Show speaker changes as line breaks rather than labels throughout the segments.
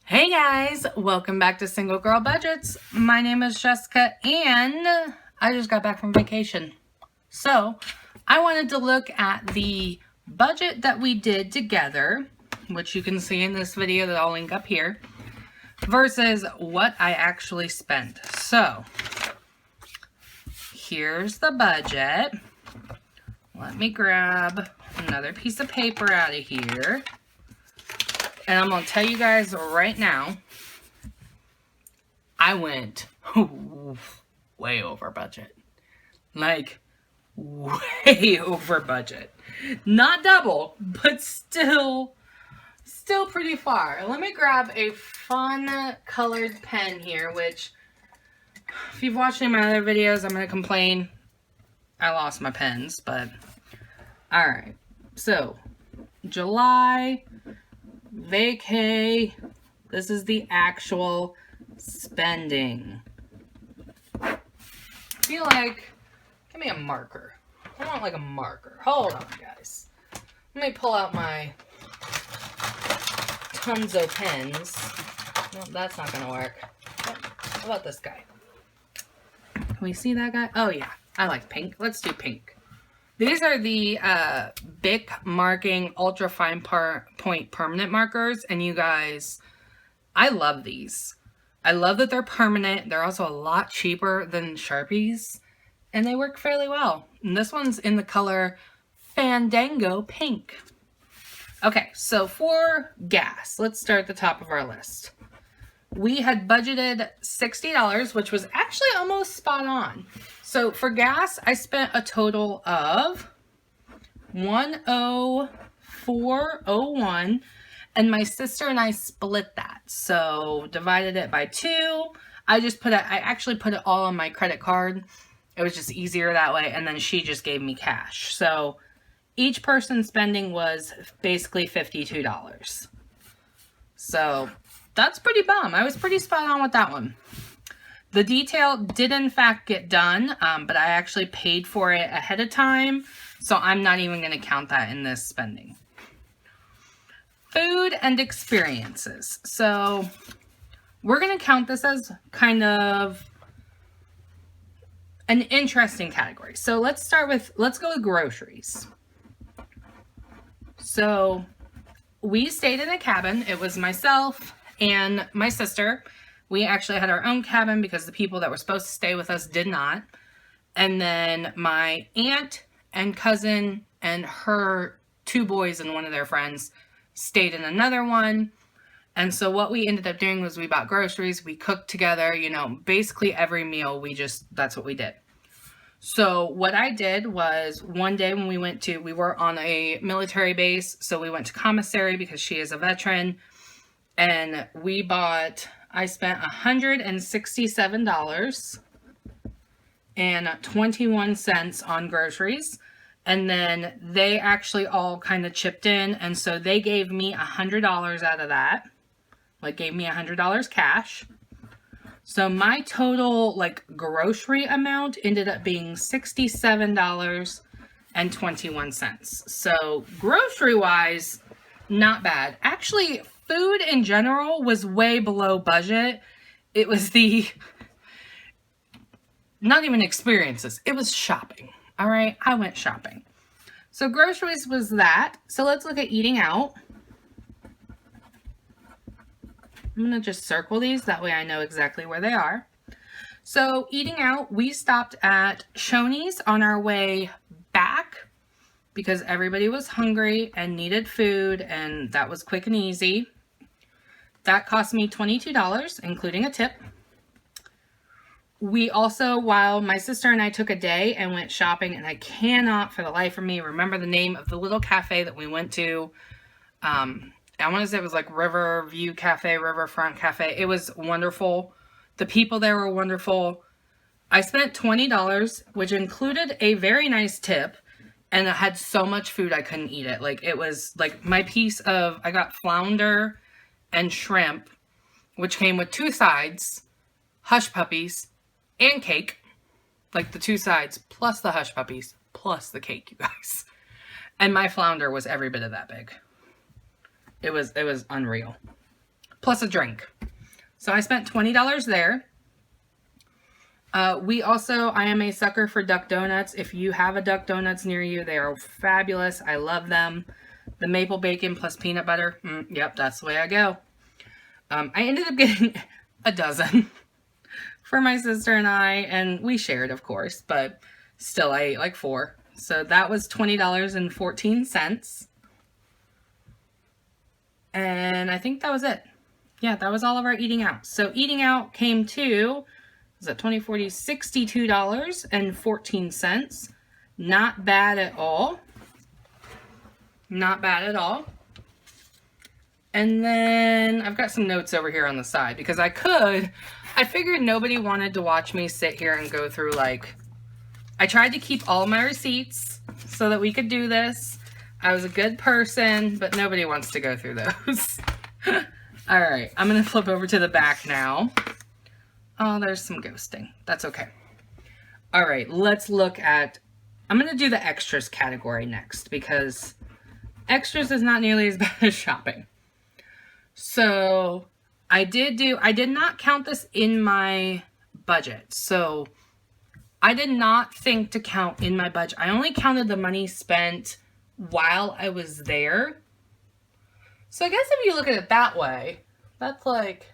Hey guys, welcome back to Single Girl Budgets. My name is Jessica and I just got back from vacation. So I wanted to look at the budget that we did together, which you can see in this video that I'll link up here, versus what I actually spent. So here's the budget. Let me grab another piece of paper out of here. And I'm going to tell you guys right now, I went way over budget. Like, way over budget. Not double, but still pretty far. Let me grab a fun colored pen here, which, if you've watched any of my other videos, I'm going to complain I lost my pens, but, alright. So, July... vacay. This is the actual spending. I feel like, give me a marker. I want like a marker. Hold on, guys. Let me pull out my tons of pens. No, that's not gonna work. How about this guy? Can we see that guy? Oh yeah, I like pink. Let's do pink. These are the Bic Marking Ultra Fine Point Permanent Markers, and you guys, I love these. I love that they're permanent. They're also a lot cheaper than Sharpies, and they work fairly well. And this one's in the color Fandango Pink. Okay, so for gas, let's start at the top of our list. We had budgeted $60, which was actually almost spot on. So for gas, I spent a total of $104.01, and my sister and I split that. So divided it by 2. I actually put it all on my credit card. It was just easier that way, and then she just gave me cash. So each person's spending was basically $52. So that's pretty bum. I was pretty spot on with that one. The detail did in fact get done, but I actually paid for it ahead of time, so I'm not even going to count that in this spending. Food and experiences. So we're going to count this as kind of an interesting category. So let's go with groceries. So we stayed in a cabin. It was myself and my sister. We actually had our own cabin because the people that were supposed to stay with us did not. And then my aunt and cousin and her 2 boys and one of their friends stayed in another one. And so what we ended up doing was we bought groceries, we cooked together, you know, basically every meal, that's what we did. So what I did was one day when we were on a military base, so we went to commissary because she is a veteran, and I spent $167.21 on groceries, and then they actually all kind of chipped in, and so they gave me $100 out of that, gave me $100 cash. So my total, grocery amount ended up being $67.21. So grocery-wise, not bad. Actually, food in general was way below budget. It was not even experiences. It was shopping. All right, I went shopping. So groceries was that. So let's look at eating out. I'm going to just circle these. That way I know exactly where they are. So eating out, we stopped at Shoney's on our way back because everybody was hungry and needed food, and that was quick and easy. That cost me $22, including a tip. We also, while my sister and I took a day and went shopping, and I cannot for the life of me remember the name of the little cafe that we went to. I want to say it was Riverview Cafe, Riverfront Cafe. It was wonderful. The people there were wonderful. I spent $20, which included a very nice tip, and it had so much food I couldn't eat it. It was my piece of, I got flounder and shrimp, which came with 2 sides, hush puppies, and cake. The 2 sides, plus the hush puppies, plus the cake, you guys. And my flounder was every bit of that big. It was unreal. plus a drink. So I spent $20 there. I am a sucker for Duck Donuts. If you have a Duck Donuts near you, they are fabulous. I love them. The maple bacon plus peanut butter. Yep, that's the way I go. I ended up getting a dozen for my sister and I, and we shared, of course, but still I ate like 4. So that was $20.14. And I think that was it. Yeah, that was all of our eating out. So eating out came to, was that 20, 40, $62.14. Not bad at all. Not bad at all. And then I've got some notes over here on the side because I figured nobody wanted to watch me sit here and go through like, I tried to keep all my receipts so that we could do this. I was a good person, but nobody wants to go through those. All right, I'm going to flip over to the back now. Oh, there's some ghosting. That's okay. All right, let's look at, I'm going to do the extras category next because extras is not nearly as bad as shopping. So I did not count this in my budget. So I did not think to count in my budget. I only counted the money spent while I was there. So I guess if you look at it that way, that's like,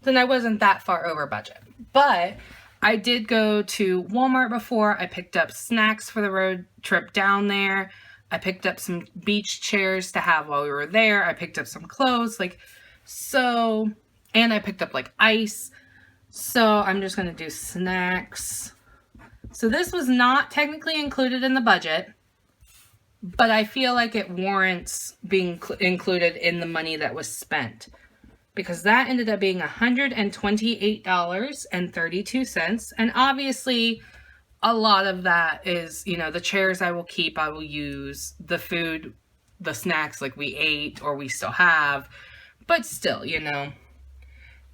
then I wasn't that far over budget. But I did go to Walmart before. I picked up snacks for the road trip down there. I picked up some beach chairs to have while we were there. I picked up some clothes, and I picked up like ice. So I'm just going to do snacks. So this was not technically included in the budget, but I feel like it warrants being included in the money that was spent because that ended up being $128.32. And obviously a lot of that is, the chairs I will keep, I will use, the food, the snacks like we ate or we still have, but still,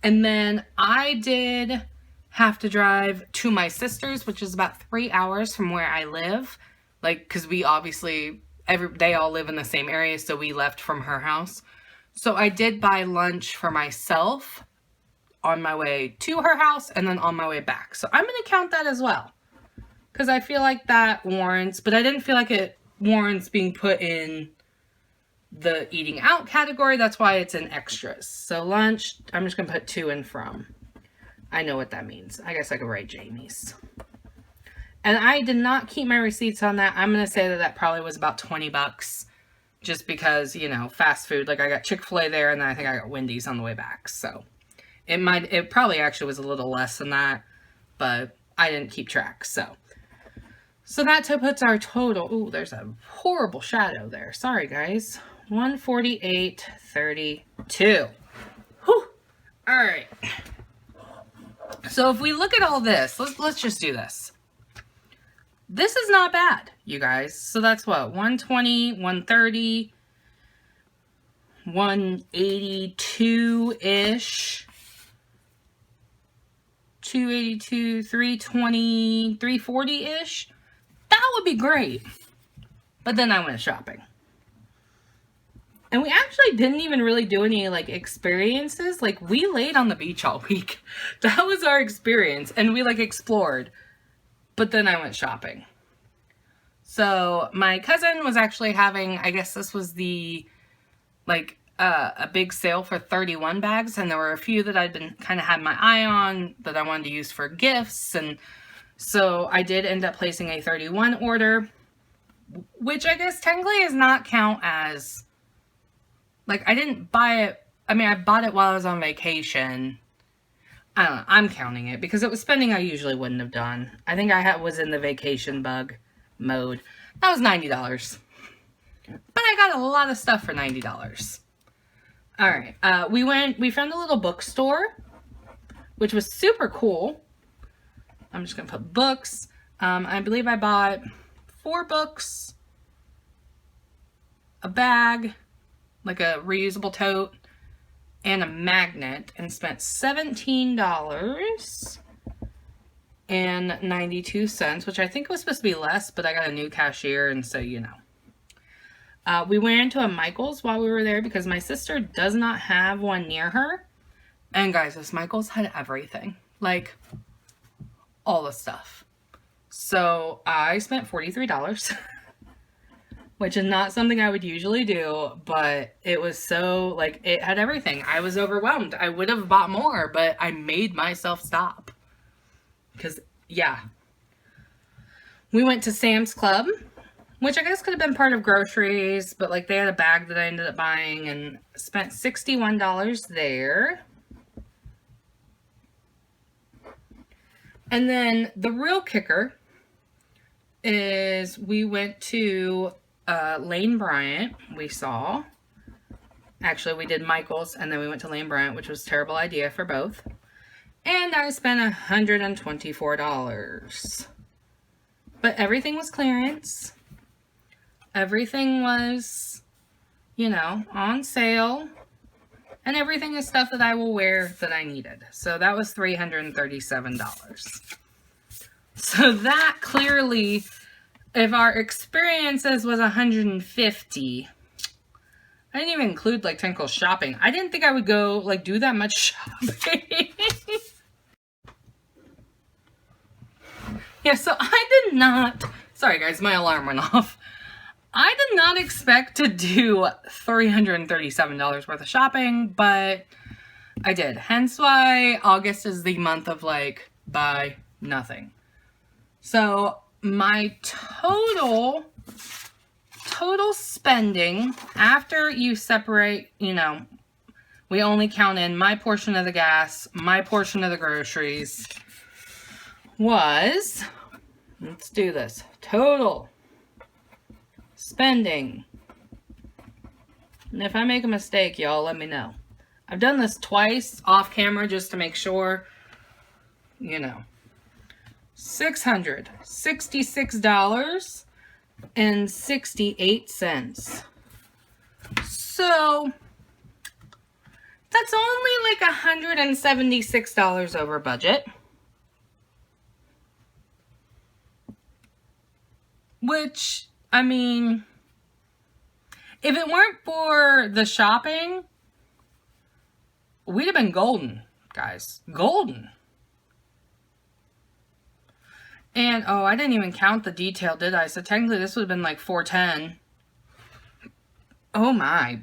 And then I did have to drive to my sister's, which is about 3 hours from where I live. Because we obviously, they all live in the same area, so we left from her house. So I did buy lunch for myself on my way to her house and then on my way back. So I'm going to count that as well. Because I feel like that warrants, but I didn't feel like it warrants being put in the eating out category. That's why it's in extras. So lunch, I'm just going to put to and from. I know what that means. I guess I could write Jamie's. And I did not keep my receipts on that. I'm going to say that probably was about $20 just because, fast food. Like I got Chick-fil-A there and then I think I got Wendy's on the way back. So it probably actually was a little less than that, but I didn't keep track. So that puts our total. Ooh, there's a horrible shadow there. Sorry, guys. $148.32. Whew. All right. So if we look at all this, let's just do this. This is not bad, you guys. So that's what? 120, 130, 182-ish. 282, 320, 340-ish. That would be great. But then I went shopping. And we actually didn't even really do any experiences. We laid on the beach all week. That was our experience. And we explored. But then I went shopping. So my cousin was actually having, I guess this was the a big sale for 31 bags. And there were a few that I'd been kind of had my eye on that I wanted to use for gifts. And so I did end up placing a 31 order, which I guess technically does not count as, I didn't buy it. I mean, I bought it while I was on vacation. I don't know. I'm counting it because it was spending I usually wouldn't have done. I think I was in the vacation bug mode. That was $90. But I got a lot of stuff for $90. All right. We found a little bookstore, which was super cool. I'm just going to put books. I believe I bought 4 books, a bag, a reusable tote, and a magnet, and spent $17.92, which I think was supposed to be less, but I got a new cashier, and so, We went into a Michael's while we were there because my sister does not have one near her. And guys, this Michael's had everything. Like, all the stuff. So I spent $43. Which is not something I would usually do, but it was so, like, it had everything. I was overwhelmed. I would have bought more, but I made myself stop. Because, yeah. We went to Sam's Club, which I guess could have been part of groceries, but, like, they had a bag that I ended up buying and spent $61 there. And then the real kicker is we went to Lane Bryant. We saw. Actually, we did Michael's and then we went to Lane Bryant, which was a terrible idea for both. And I spent $124. But everything was clearance. Everything was, you know, on sale. And everything is stuff that I will wear that I needed. So that was $337. So that clearly, if our experiences was $150, I didn't even include like technical shopping. I didn't think I would go like do that much shopping. Yeah, so I did not, sorry guys, my alarm went off. I did not expect to do $337 worth of shopping, but I did. Hence why August is the month of like, buy nothing. So my total spending after you separate, you know, we only count in my portion of the gas, my portion of the groceries, was, let's do this, total spending. And if I make a mistake, y'all let me know. I've done this twice off camera just to make sure, you know. $666.68. So that's only like $176 over budget. Which, I mean, if it weren't for the shopping, we'd have been golden, guys. Golden. And, oh, I didn't even count the detail, did I? So technically this would have been like $410. Oh my.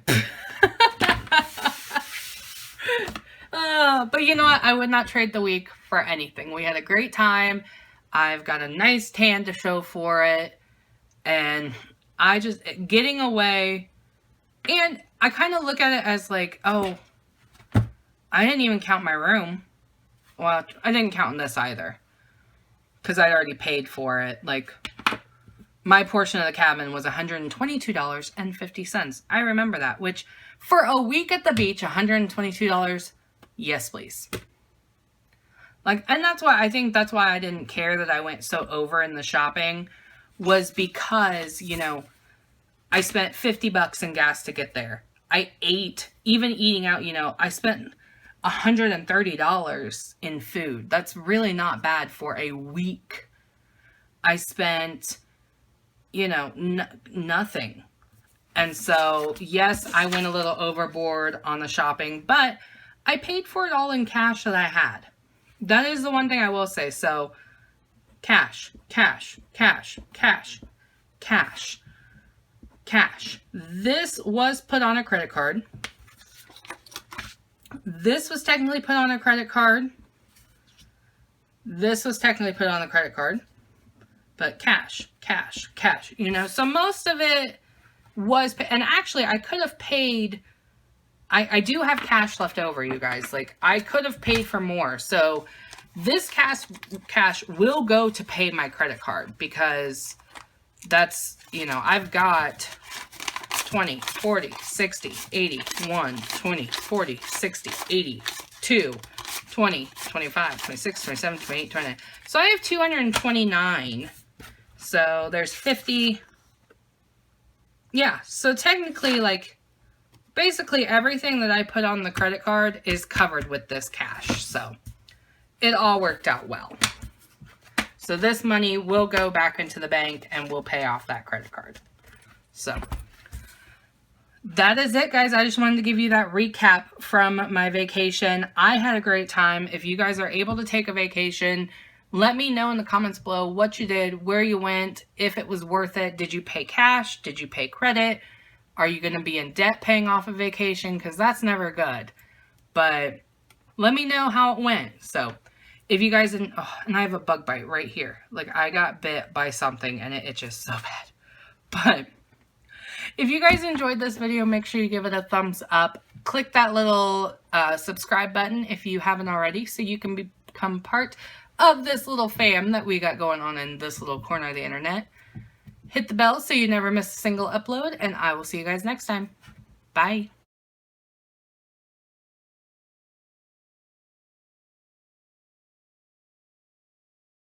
But you know what? I would not trade the week for anything. We had a great time. I've got a nice tan to show for it. And I just, getting away, and I kind of look at it as like, oh, I didn't even count my room. Well, I didn't count this either, because I'd already paid for it. Like, my portion of the cabin was $122.50. I remember that, which, for a week at the beach, $122, yes, please. Like, and that's why, I think that's why I didn't care that I went so over in the shopping, was because, you know, I spent $50 in gas to get there. I ate, even eating out, you know, I spent $130 in food. That's really not bad for a week. I spent, you know, nothing. And so, yes, I went a little overboard on the shopping, but I paid for it all in cash that I had. That is the one thing I will say. So, cash, cash, cash, cash, cash, cash. This was put on a credit card. This was technically put on a credit card. This was technically put on a credit card. But cash, cash, cash. You know, so most of it was, and actually I could have paid, I do have cash left over, you guys. Like, I could have paid for more. So this cash will go to pay my credit card, because that's, you know, I've got 20, 40, 60, 80, 1, 20, 40, 60, 80, 2, 20, 25, 26, 27, 28, 29. So I have 229. So there's 50. Yeah, so technically, like, basically everything that I put on the credit card is covered with this cash. So it all worked out well. So this money will go back into the bank and will pay off that credit card. So that is it, guys. I just wanted to give you that recap from my vacation. I had a great time. If you guys are able to take a vacation, let me know in the comments below what you did, where you went, if it was worth it. Did you pay cash? Did you pay credit? Are you going to be in debt paying off a vacation? Because that's never good. But let me know how it went. So if you guys didn't, oh, and I have a bug bite right here. Like, I got bit by something and it itches so bad. But if you guys enjoyed this video, make sure you give it a thumbs up. Click that little subscribe button if you haven't already, so you can become part of this little fam that we got going on in this little corner of the internet. Hit the bell so you never miss a single upload, and I will see you guys next time. Bye.